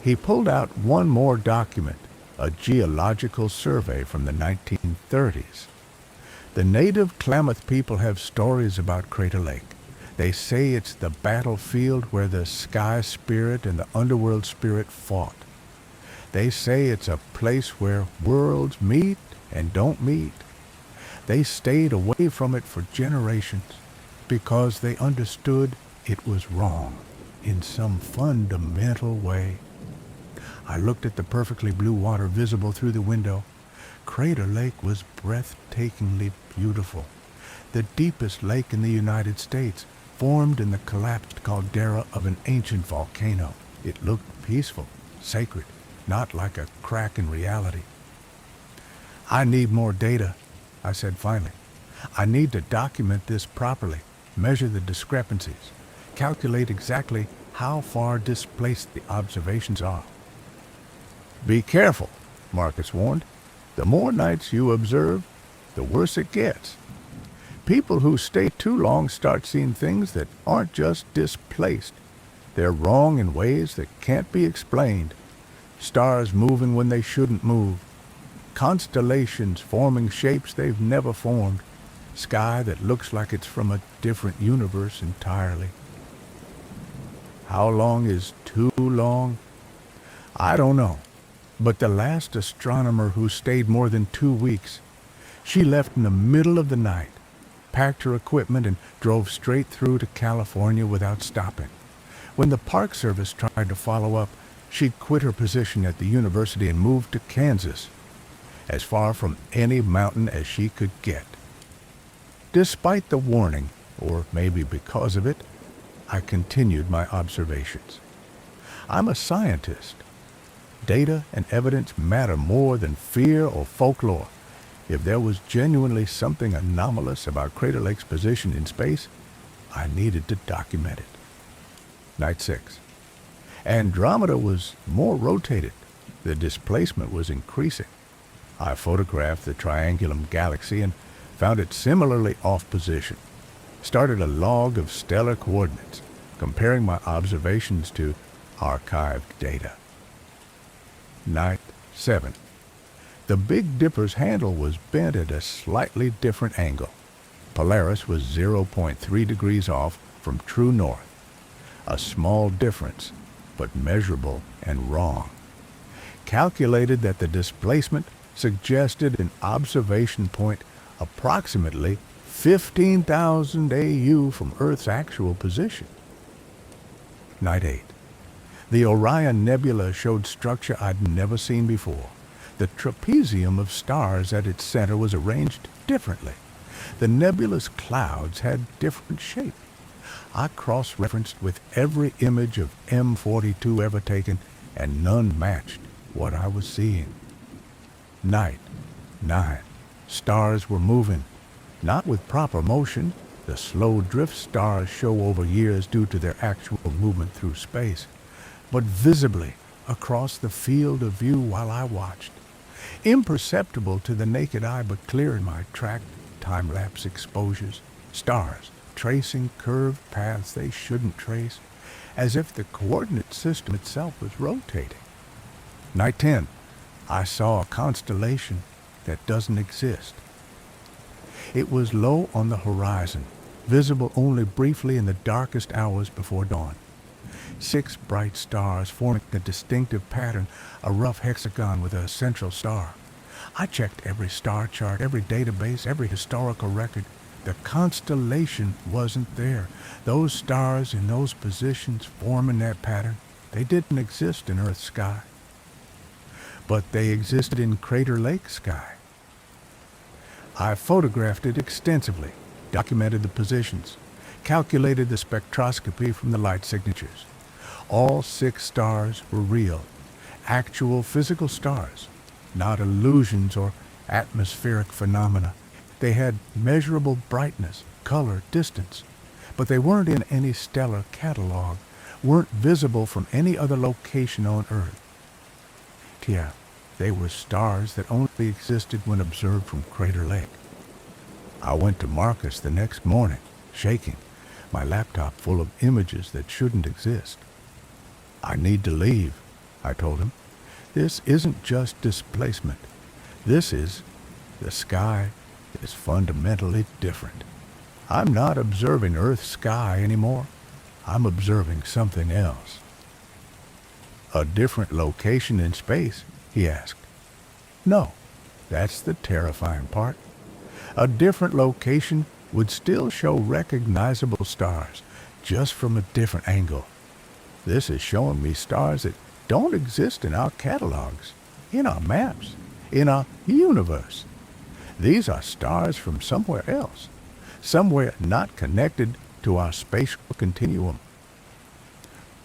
He pulled out one more document, a geological survey from the 1930s. The native Klamath people have stories about Crater Lake. They say it's the battlefield where the sky spirit and the underworld spirit fought. They say it's a place where worlds meet and don't meet. They stayed away from it for generations because they understood it was wrong in some fundamental way. I looked at the perfectly blue water visible through the window. Crater Lake was breathtakingly beautiful. The deepest lake in the United States, formed in the collapsed caldera of an ancient volcano. It looked peaceful, sacred, not like a crack in reality. I need more data, I said finally. I need to document this properly, measure the discrepancies, calculate exactly how far displaced the observations are. Be careful, Marcus warned. The more nights you observe, the worse it gets. People who stay too long start seeing things that aren't just displaced. They're wrong in ways that can't be explained. Stars moving when they shouldn't move. Constellations forming shapes they've never formed. Sky that looks like it's from a different universe entirely. How long is too long? I don't know. But the last astronomer who stayed more than 2 weeks, she left in the middle of the night, packed her equipment, and drove straight through to California without stopping. When the Park Service tried to follow up, she'd quit her position at the university and moved to Kansas, as far from any mountain as she could get. Despite the warning, or maybe because of it, I continued my observations. I'm a scientist. Data and evidence matter more than fear or folklore. If there was genuinely something anomalous about Crater Lake's position in space, I needed to document it. Night 6. Andromeda was more rotated. The displacement was increasing. I photographed the Triangulum galaxy and found it similarly off position. Started a log of stellar coordinates, comparing my observations to archived data. Night 7. The Big Dipper's handle was bent at a slightly different angle. Polaris was 0.3 degrees off from true north. A small difference, but measurable and wrong. Calculated that the displacement suggested an observation point approximately 15,000 AU from Earth's actual position. Night 8. The Orion Nebula showed structure I'd never seen before. The trapezium of stars at its center was arranged differently. The nebula's clouds had different shape. I cross-referenced with every image of M42 ever taken, and none matched what I was seeing. Night 9. Stars were moving, not with proper motion. The slow drift stars show over years due to their actual movement through space, but visibly across the field of view while I watched. Imperceptible to the naked eye, but clear in my tracked time-lapse exposures. Stars tracing curved paths they shouldn't trace, as if the coordinate system itself was rotating. Night 10. I saw a constellation that doesn't exist. It was low on the horizon, visible only briefly in the darkest hours before dawn. 6 bright stars forming a distinctive pattern, a rough hexagon with a central star. I checked every star chart, every database, every historical record. The constellation wasn't there. Those stars in those positions forming that pattern, they didn't exist in Earth's sky. But they existed in Crater Lake sky. I photographed it extensively, documented the positions, calculated the spectroscopy from the light signatures. All 6 stars were real, actual physical stars, not illusions or atmospheric phenomena. They had measurable brightness, color, distance, but they weren't in any stellar catalog, weren't visible from any other location on Earth. Yeah, they were stars that only existed when observed from Crater Lake. I went to Marcus the next morning, shaking, my laptop full of images that shouldn't exist. I need to leave, I told him. This isn't just displacement. This is the sky is fundamentally different. I'm not observing Earth's sky anymore. I'm observing something else. A different location in space, he asked. No, that's the terrifying part. A different location would still show recognizable stars, just from a different angle. This is showing me stars that don't exist in our catalogs, in our maps, in our universe. These are stars from somewhere else, somewhere not connected to our spatial continuum.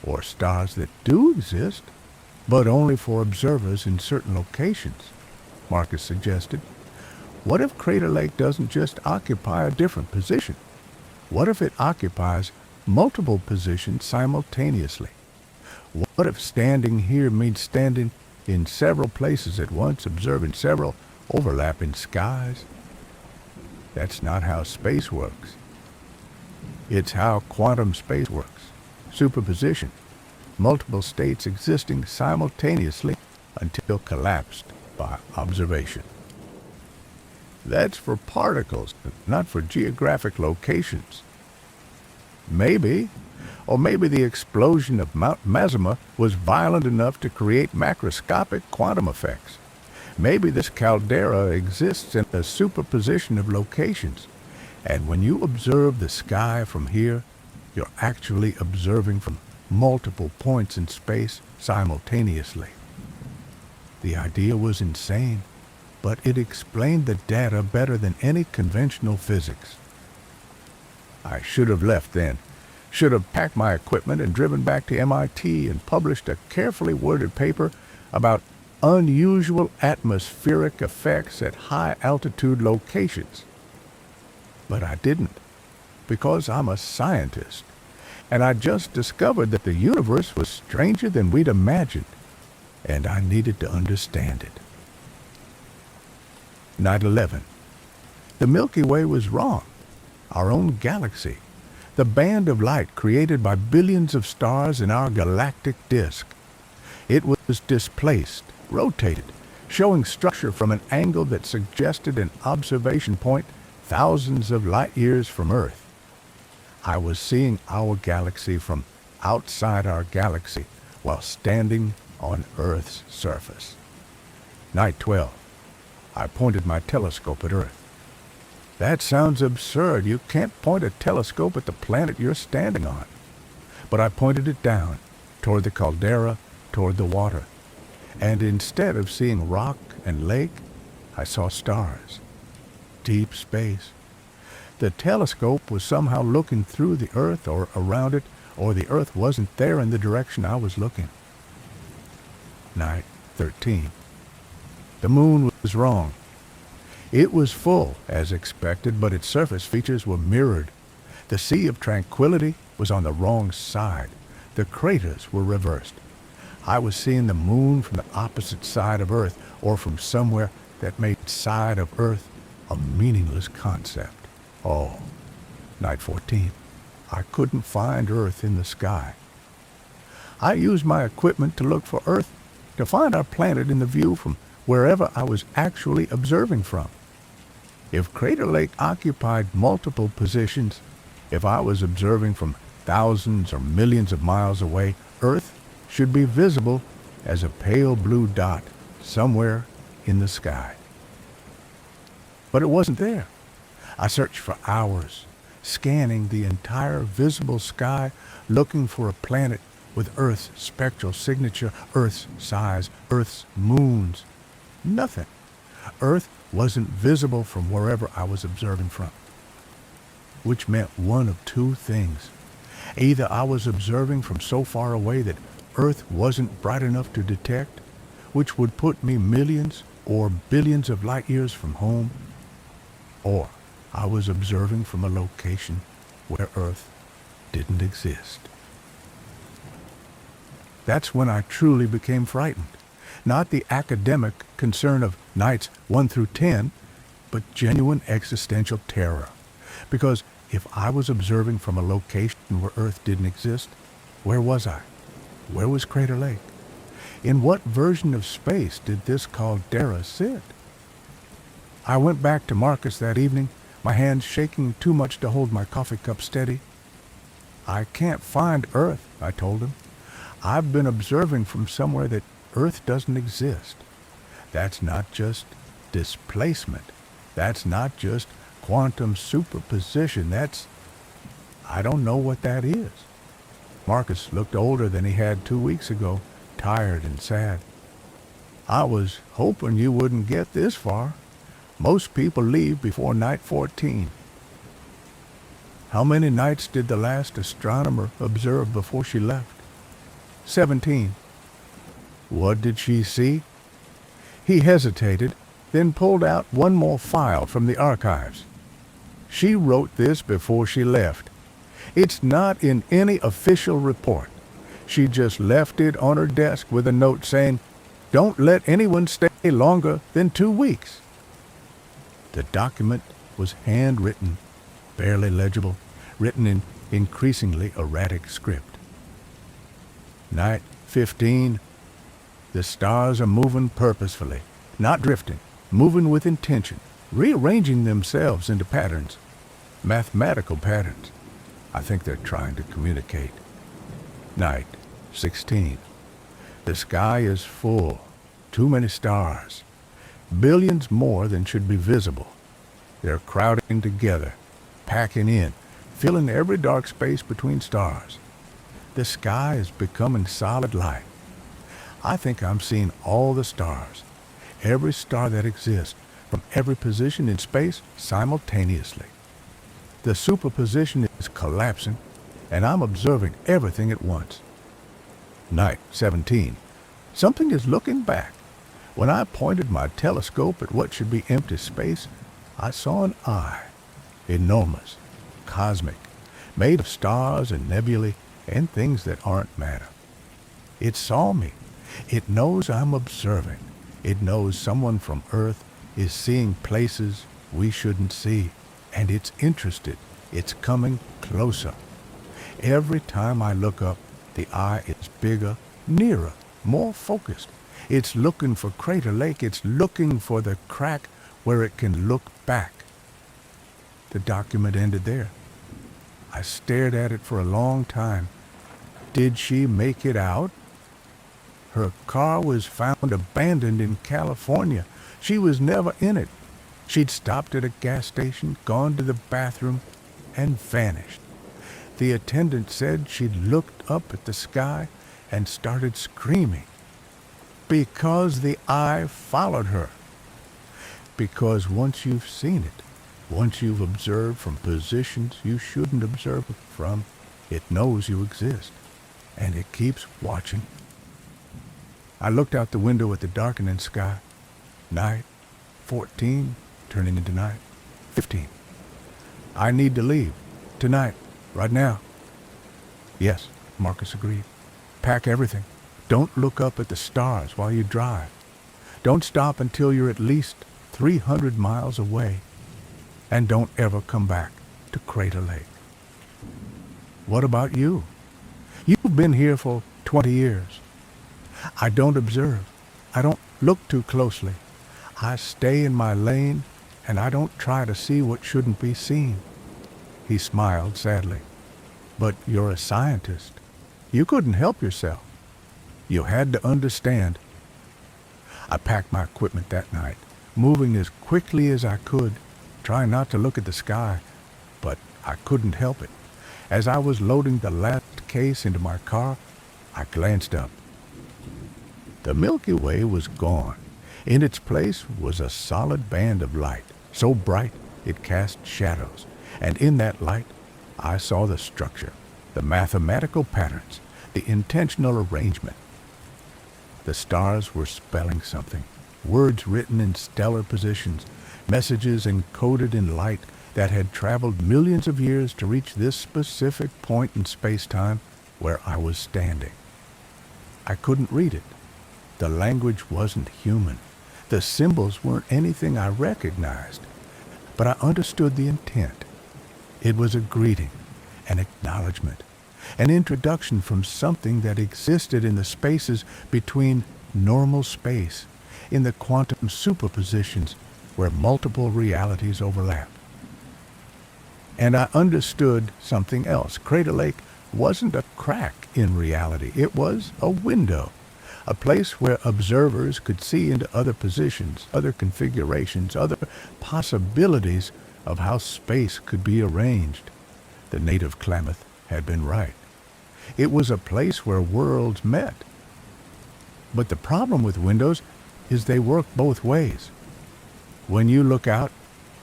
Or stars that do exist, but only for observers in certain locations, Marcus suggested. What if Crater Lake doesn't just occupy a different position? What if it occupies multiple positions simultaneously? What if standing here means standing in several places at once, observing several overlapping skies. That's not how space works. It's how quantum space works. Superposition. Multiple states existing simultaneously until collapsed by observation. That's for particles, not for geographic locations. Maybe the explosion of Mount Mazama was violent enough to create macroscopic quantum effects. Maybe this caldera exists in a superposition of locations, and when you observe the sky from here, you're actually observing from multiple points in space simultaneously. The idea was insane, but it explained the data better than any conventional physics. I should have left then. Should have packed my equipment and driven back to MIT and published a carefully worded paper about unusual atmospheric effects at high-altitude locations. But I didn't, because I'm a scientist, and I just discovered that the universe was stranger than we'd imagined, and I needed to understand it. Night 11. The Milky Way was wrong. Our own galaxy. The band of light created by billions of stars in our galactic disk. It was displaced, rotated, showing structure from an angle that suggested an observation point thousands of light years from Earth. I was seeing our galaxy from outside our galaxy while standing on Earth's surface. Night 12. I pointed my telescope at Earth. That sounds absurd. You can't point a telescope at the planet you're standing on. But I pointed it down, toward the caldera, toward the water. And instead of seeing rock and lake, I saw stars. Deep space. The telescope was somehow looking through the Earth or around it, or the Earth wasn't there in the direction I was looking. Night 13. The moon was wrong. It was full, as expected, but its surface features were mirrored. The Sea of Tranquility was on the wrong side. The craters were reversed. I was seeing the moon from the opposite side of Earth, or from somewhere that made side of Earth a meaningless concept. Oh, night 14. I couldn't find Earth in the sky. I used my equipment to look for Earth, to find our planet in the view from wherever I was actually observing from. If Crater Lake occupied multiple positions, if I was observing from thousands or millions of miles away, Earth should be visible as a pale blue dot somewhere in the sky. But it wasn't there. I searched for hours, scanning the entire visible sky, looking for a planet with Earth's spectral signature, Earth's size, Earth's moons. Nothing. Earth wasn't visible from wherever I was observing from. Which meant one of two things. Either I was observing from so far away that Earth wasn't bright enough to detect, which would put me millions or billions of light years from home, or I was observing from a location where Earth didn't exist. That's when I truly became frightened. Not the academic concern of nights 1 through 10, but genuine existential terror. Because if I was observing from a location where Earth didn't exist, where was I? Where was Crater Lake? In what version of space did this caldera sit? I went back to Marcus that evening, my hands shaking too much to hold my coffee cup steady. I can't find Earth, I told him. I've been observing from somewhere that Earth doesn't exist. That's not just displacement. That's not just quantum superposition. I don't know what that is. Marcus looked older than he had 2 weeks ago, tired and sad. I was hoping you wouldn't get this far. Most people leave before night 14. How many nights did the last astronomer observe before she left? 17. What did she see? He hesitated, then pulled out one more file from the archives. She wrote this before she left. It's not in any official report. She just left it on her desk with a note saying, Don't let anyone stay longer than 2 weeks. The document was handwritten, barely legible, written in increasingly erratic script. Night 15. The stars are moving purposefully, not drifting, moving with intention, rearranging themselves into patterns, mathematical patterns. I think they're trying to communicate. Night 16. The sky is full, too many stars, billions more than should be visible. They're crowding together, packing in, filling every dark space between stars. The sky is becoming solid light. I think I'm seeing all the stars, every star that exists, from every position in space simultaneously. The superposition is collapsing, and I'm observing everything at once. Night 17. Something is looking back. When I pointed my telescope at what should be empty space, I saw an eye, enormous, cosmic, made of stars and nebulae and things that aren't matter. It saw me. It knows I'm observing. It knows someone from Earth is seeing places we shouldn't see, and it's interested. It's coming closer. Every time I look up, the eye is bigger, nearer, more focused. It's looking for Crater Lake. It's looking for the crack where it can look back. The document ended there. I stared at it for a long time. Did she make it out? Her car was found abandoned in California. She was never in it. She'd stopped at a gas station, gone to the bathroom, and vanished. The attendant said she'd looked up at the sky and started screaming. Because the eye followed her. Because once you've seen it, once you've observed from positions you shouldn't observe from, it knows you exist, and it keeps watching. I looked out the window at the darkening sky. Night 14 turning into night 15. I need to leave. Tonight. Right now. Yes, Marcus agreed. Pack everything. Don't look up at the stars while you drive. Don't stop until you're at least 300 miles away. And don't ever come back to Crater Lake. What about you? You've been here for 20 years. I don't observe. I don't look too closely. I stay in my lane, and I don't try to see what shouldn't be seen. He smiled sadly. But you're a scientist. You couldn't help yourself. You had to understand. I packed my equipment that night, moving as quickly as I could, trying not to look at the sky, but I couldn't help it. As I was loading the last case into my car, I glanced up. The Milky Way was gone. In its place was a solid band of light, so bright it cast shadows, and in that light I saw the structure, the mathematical patterns, the intentional arrangement. The stars were spelling something, words written in stellar positions, messages encoded in light that had traveled millions of years to reach this specific point in space-time where I was standing. I couldn't read it. The language wasn't human. The symbols weren't anything I recognized. But I understood the intent. It was a greeting, an acknowledgement, an introduction from something that existed in the spaces between normal space, in the quantum superpositions where multiple realities overlap. And I understood something else. Crater Lake wasn't a crack in reality. It was a window, a place where observers could see into other positions, other configurations, other possibilities of how space could be arranged. The native Klamath had been right. It was a place where worlds met. But the problem with windows is they work both ways. When you look out,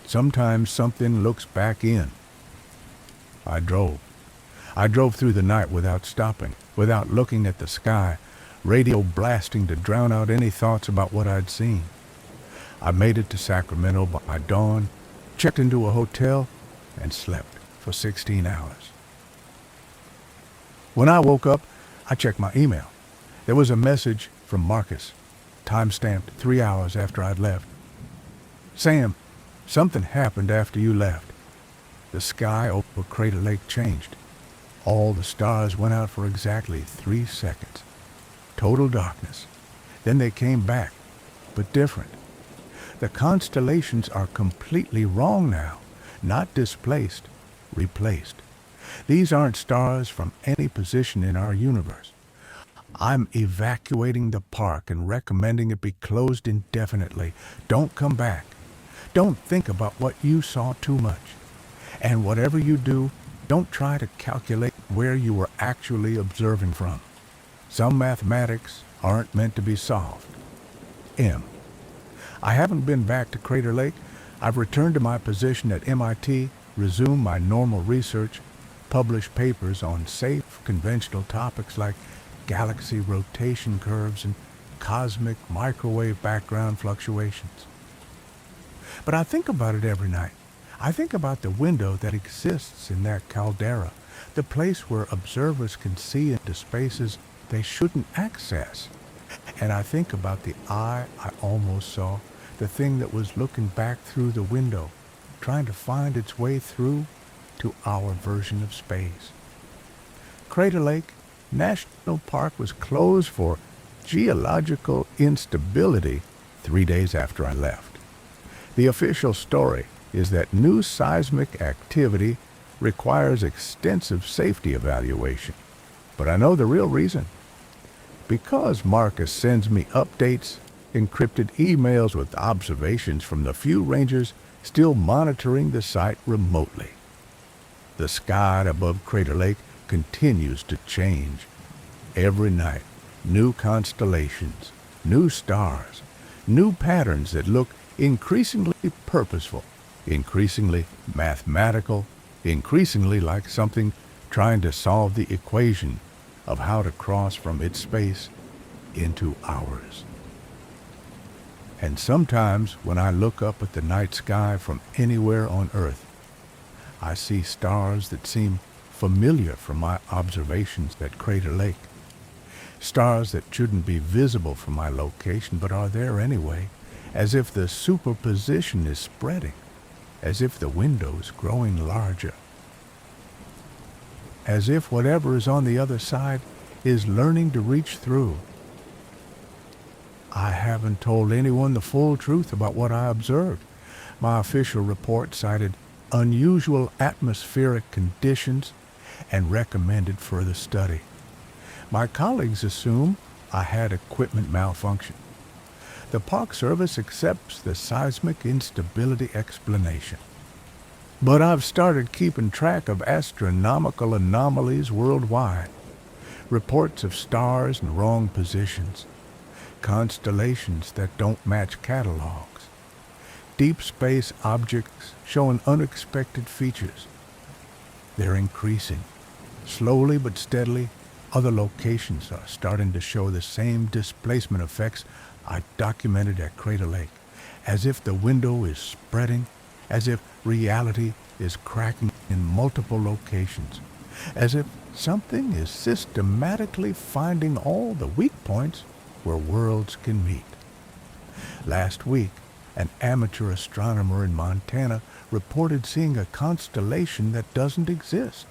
sometimes something looks back in. I drove. I drove through the night without stopping, without looking at the sky, radio blasting to drown out any thoughts about what I'd seen. I made it to Sacramento by dawn, checked into a hotel, and slept for 16 hours. When I woke up, I checked my email. There was a message from Marcus. Time-stamped 3 hours after I'd left. Sam, something happened after you left. The sky over Crater Lake changed. All the stars went out for exactly 3 seconds. Total darkness. Then they came back, but different. The constellations are completely wrong now. Not displaced, replaced. These aren't stars from any position in our universe. I'm evacuating the park and recommending it be closed indefinitely. Don't come back. Don't think about what you saw too much. And whatever you do, don't try to calculate where you were actually observing from. Some mathematics aren't meant to be solved. M. I haven't been back to Crater Lake. I've returned to my position at MIT, resumed my normal research, published papers on safe, conventional topics like galaxy rotation curves and cosmic microwave background fluctuations. But I think about it every night. I think about the window that exists in that caldera, the place where observers can see into spaces they shouldn't access. And I think about the eye I almost saw, the thing that was looking back through the window, trying to find its way through to our version of space. Crater Lake National Park was closed for geological instability 3 days after I left. The official story is that new seismic activity requires extensive safety evaluation. But I know the real reason. Because Marcus sends me updates, encrypted emails with observations from the few rangers still monitoring the site remotely. The sky above Crater Lake continues to change. Every night, new constellations, new stars, new patterns that look increasingly purposeful, increasingly mathematical, increasingly like something trying to solve the equation of how to cross from its space into ours. And sometimes when I look up at the night sky from anywhere on Earth, I see stars that seem familiar from my observations at Crater Lake. Stars that shouldn't be visible from my location but are there anyway, as if the superposition is spreading, as if the window is growing larger, as if whatever is on the other side is learning to reach through. I haven't told anyone the full truth about what I observed. My official report cited unusual atmospheric conditions and recommended further study. My colleagues assume I had equipment malfunction. The Park Service accepts the seismic instability explanation. But I've started keeping track of astronomical anomalies worldwide. Reports of stars in wrong positions, constellations that don't match catalogs, deep space objects showing unexpected features. They're increasing. Slowly but steadily, other locations are starting to show the same displacement effects I documented at Crater Lake, as if the window is spreading, as if reality is cracking in multiple locations, as if something is systematically finding all the weak points where worlds can meet. Last week, an amateur astronomer in Montana reported seeing a constellation that doesn't exist.